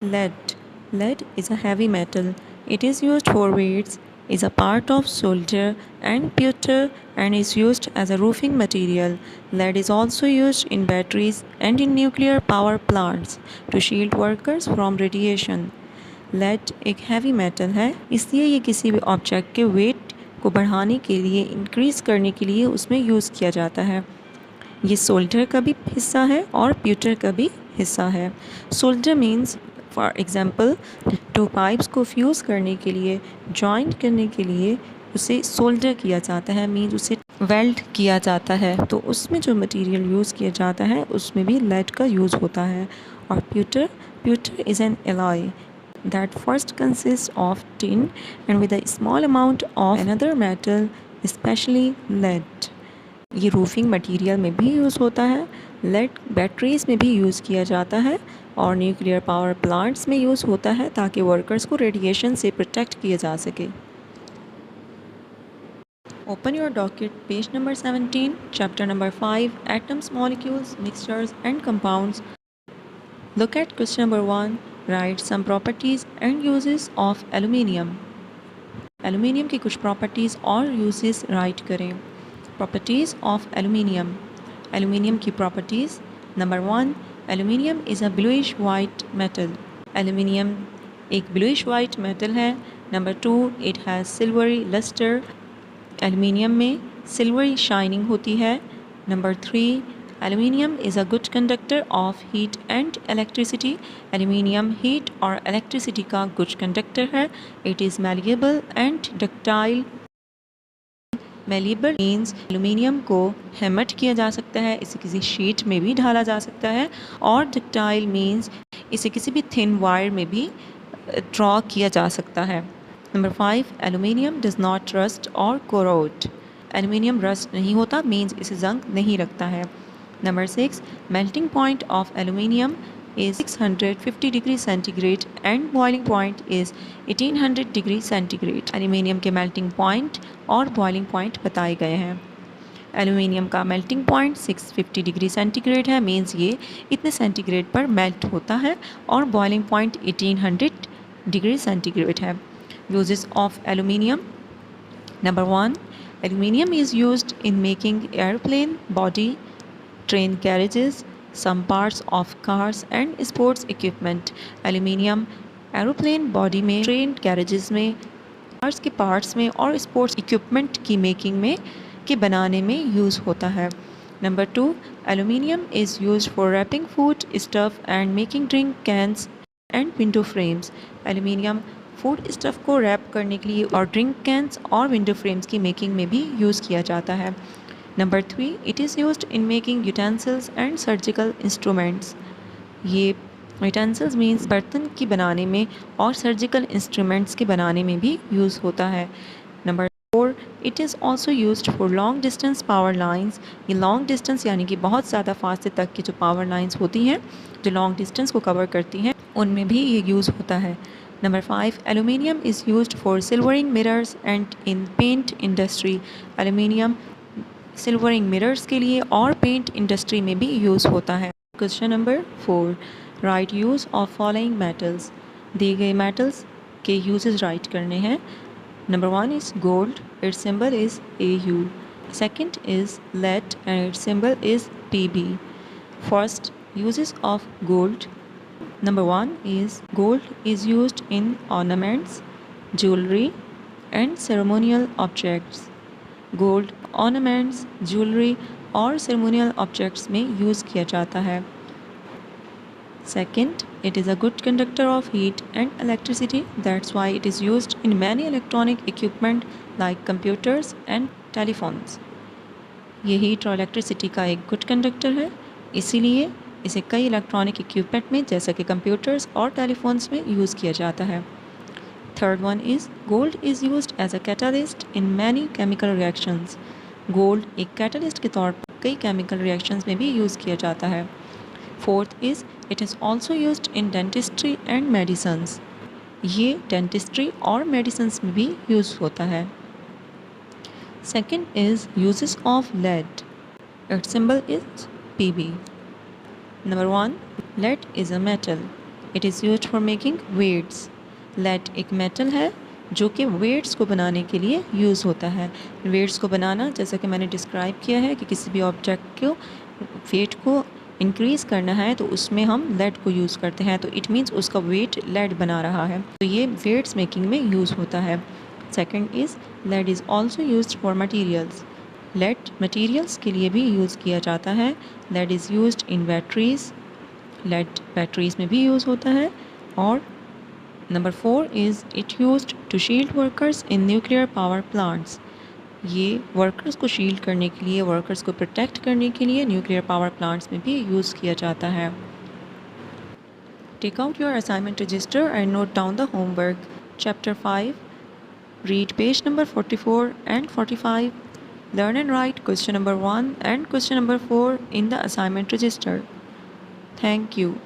Lead. Lead is a heavy metal. It is used for weights, is a part of solder and pewter, and is used as a roofing material. Lead is also used in batteries and in nuclear power plants to shield workers from radiation. Lead एक heavy metal है, इसलिए ये किसी भी object के wait को बढ़ाने के लिए, इंक्रीज़ करने के लिए उसमें यूज़ किया जाता है। ये सोल्डर का भी हिस्सा है और प्यूटर का भी हिस्सा है। Solder means for example two pipes को फ्यूज़ करने के लिए, जॉइंट करने के लिए उसे सोल्डर किया जाता है, मीन्स उसे वेल्ड किया जाता है। तो उसमें जो मटेरियल यूज़ किया जाता है उसमें भी लेड का यूज़ होता है। और pewter is an alloy that first consists of tin and with a small amount of another metal, especially lead. ये रूफिंग मटेरियल में भी यूज़ होता है, लेड बैटरीज में भी यूज़ किया जाता है और न्यूक्लियर पावर प्लांट्स में यूज़ होता है ताकि वर्कर्स को रेडिएशन से प्रोटेक्ट किया जा सके। Open your docket, page number 17, chapter number 5, atoms, molecules, mixtures and compounds. Look at question number 1. Write some properties and uses of aluminium. Aluminium की कुछ properties और uses write करें। Properties of aluminium. Aluminium की properties. Number 1. Aluminium is a bluish white metal. Aluminium एक bluish white metal है। Number 2. It has silvery luster. Aluminium में silvery shining होती है। Number 3. Aluminium is a good conductor of heat and electricity. Aluminium heat और electricity का good conductor है। It is malleable and ductile. Malleable means aluminium को hammer किया जा सकता है, इसे किसी शीट में भी ढाला जा सकता है। और ductile means इसे किसी भी thin wire में भी ड्रॉ किया जा सकता है। Number 5. Aluminium does not rust or corrode. Aluminium rust नहीं होता, means इसे जंग नहीं लगता है। Number 6. Melting point of aluminium is 650 degree centigrade and boiling point is 1800 degree centigrade. Aluminium के melting point और boiling point बताए गए हैं। Aluminium का melting point 650 degree centigrade है, means ये इतने centigrade पर melt होता है और boiling point 1800 degree centigrade है। Uses of aluminium. Number 1. Aluminium is used in making airplane body, train carriages, some parts of cars and sports equipment. Aluminium aeroplane body में, train carriages में, cars के parts में और sports equipment की making में के बनाने में यूज़ होता है। Number 2. Aluminium is use for wrapping food stuff and making drink cans and window frames. Aluminium food stuff को रैप करने के लिए और ड्रिंक कैंस और विंडो फ्रेम्स की मेकिंग में भी यूज़ किया जाता है। Number 3. It is used in making utensils and surgical instruments. ये utensils means बर्तन की बनाने में और surgical instruments के बनाने में भी यूज़ होता है। Number 4. It is also used for long distance power lines. ये long distance यानी कि बहुत ज़्यादा फासले तक की जो power lines होती हैं, जो long distance को cover करती हैं, उनमें भी ये यूज़ होता है। Number 5. Aluminium is used for silvering mirrors and in paint industry. Aluminium silvering mirrors के लिए और पेंट इंडस्ट्री में भी यूज़ होता है। Question number 4. Write use of following metals. दिए गए मेटल्स के यूजेस राइट करने हैं। Number 1 is gold, its symbol is AU. Second is lead and its symbol is PB. First, uses of gold. Number 1 is gold is used in ornaments, jewellery and ceremonial objects. Gold ornaments, jewellery और ceremonial objects में use किया जाता है। Second, it is a good conductor of heat and electricity, that's why it is used in many electronic equipment like computers and telephones. ये heat और electricity का एक good conductor है, इसीलिए इसे कई इलेक्ट्रॉनिक इक्विपमेंट में जैसे कि कंप्यूटर्स और टेलीफोन्स में यूज़ किया जाता है। Third one is gold is used as a catalyst in many chemical reactions. Gold एक कैटलिस्ट के तौर पर कई केमिकल रिएक्शंस में भी यूज़ किया जाता है। Fourth is it is also used in dentistry and medicines. ये डेंटिस्ट्री और मेडिसन्स में भी यूज़ होता है। Second is uses of lead, its symbol is PB. Number 1, lead is a metal. It is used for making weights. Lead एक metal है जो कि वेट्स को बनाने के लिए यूज़ होता है। वेट्स को बनाना जैसा कि मैंने डिस्क्राइब किया है कि किसी भी ऑब्जेक्ट को वेट को इंक्रीज़ करना है तो उसमें हम लेड को यूज़ करते हैं, तो इट मीन्स उसका वेट लेड बना रहा है, तो ये वेट्स मेकिंग में यूज़ होता है। Second is lead is also used for materials. Lead materials के लिए भी यूज़ किया जाता है। Lead is used in batteries, lead batteries में भी यूज़ होता है। और number 4 is it used to shield workers in nuclear power plants. ये वर्कर्स को शील्ड करने के लिए, वर्कर्स को प्रोटेक्ट करने के लिए न्यूक्लियर पावर प्लांट्स में भी यूज़ किया जाता है। Take out your assignment register and note down the homework. Chapter 5, read page number 44 and 45. Learn and write question number 1 and question number 4 in the assignment register. Thank you.